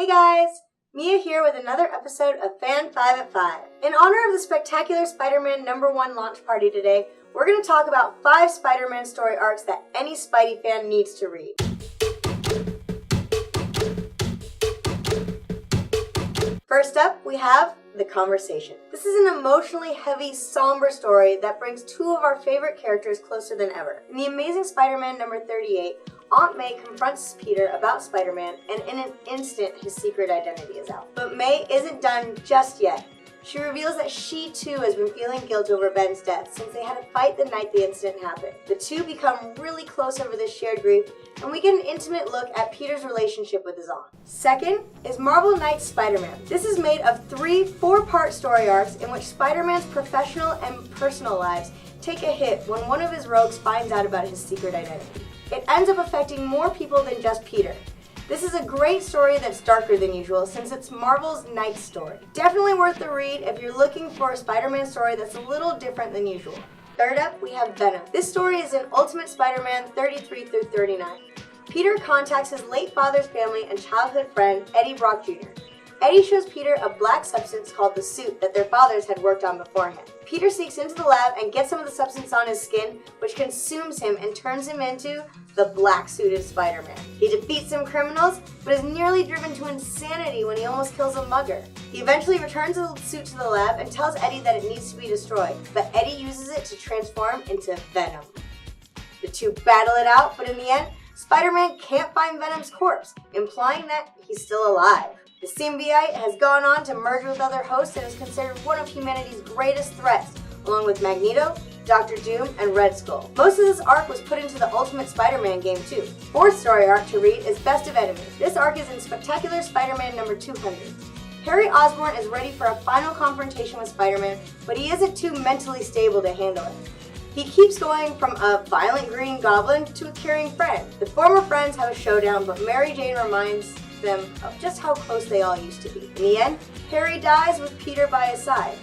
guys! Mia here with another episode of Fan 5 at 5. In honor of the spectacular Spider-Man #1 launch party today, we're going to talk about 5 Spider-Man story arcs that any Spidey fan needs to read. First up, we have The Conversation. This is an emotionally heavy, somber story that brings two of our favorite characters closer than ever. In The Amazing Spider-Man #38, Aunt May confronts Peter about Spider-Man, and in an instant, his secret identity is out. But May isn't done just yet. She reveals that she too has been feeling guilt over Ben's death since they had a fight the night the incident happened. The two become really close over this shared grief, and we get an intimate look at Peter's relationship with his aunt. Second is Marvel Knights Spider-Man. This is made of 3 4-part story arcs in which Spider-Man's professional and personal lives take a hit when one of his rogues finds out about his secret identity. It ends up affecting more people than just Peter. This is a great story that's darker than usual since it's Marvel's Knights story. Definitely worth the read if you're looking for a Spider-Man story that's a little different than usual. Third up, we have Venom. This story is in Ultimate Spider-Man 33 through 39. Peter contacts his late father's family and childhood friend, Eddie Brock Jr. Eddie shows Peter a black substance called the suit that their fathers had worked on beforehand. Peter sneaks into the lab and gets some of the substance on his skin, which consumes him and turns him into the black-suited Spider-Man. He defeats some criminals, but is nearly driven to insanity when he almost kills a mugger. He eventually returns the suit to the lab and tells Eddie that it needs to be destroyed, but Eddie uses it to transform into Venom. The two battle it out, but in the end, Spider-Man can't find Venom's corpse, implying that he's still alive. The symbiote has gone on to merge with other hosts and is considered one of humanity's greatest threats, along with Magneto, Dr. Doom, and Red Skull. Most of this arc was put into the Ultimate Spider-Man game too. Fourth story arc to read is Best of Enemies. This arc is in Spectacular Spider-Man #200. Harry Osborn is ready for a final confrontation with Spider-Man, but he isn't too mentally stable to handle it. He keeps going from a violent green goblin to a caring friend. The former friends have a showdown, but Mary Jane reminds them of just how close they all used to be. In the end, Harry dies with Peter by his side,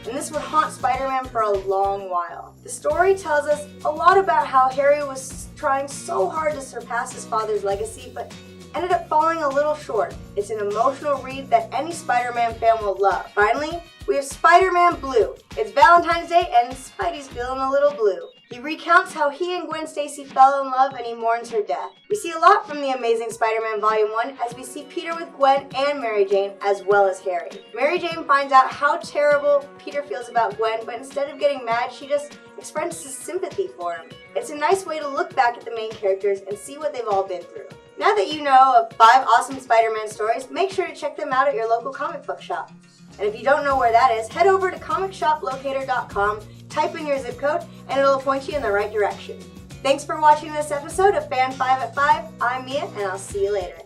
and this would haunt Spider-Man for a long while. The story tells us a lot about how Harry was trying so hard to surpass his father's legacy, but ended up falling a little short. It's an emotional read that any Spider-Man fan will love. Finally, we have Spider-Man Blue. It's Valentine's Day and Spidey's feeling a little blue. He recounts how he and Gwen Stacy fell in love and he mourns her death. We see a lot from The Amazing Spider-Man Volume 1 as we see Peter with Gwen and Mary Jane as well as Harry. Mary Jane finds out how terrible Peter feels about Gwen, but instead of getting mad, she just expresses sympathy for him. It's a nice way to look back at the main characters and see what they've all been through. Now that you know of 5 awesome Spider-Man stories, make sure to check them out at your local comic book shop. And if you don't know where that is, head over to comicshoplocator.com, type in your zip code, and it'll point you in the right direction. Thanks for watching this episode of Fan 5 at 5. I'm Mia, and I'll see you later.